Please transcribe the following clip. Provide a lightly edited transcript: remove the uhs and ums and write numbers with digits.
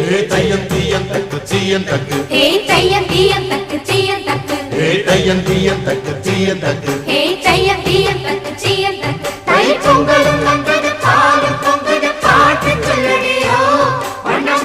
தையம் தீயம் தக்கு சீயம் தக்கு தையம் தீயம் தக்கு சீயம் தக்கு தையம் தீயம் தக்கு சீயம் தக்கு தையம் தீயம் தக்கு சீயம் தக்கு தை பொங்கலும்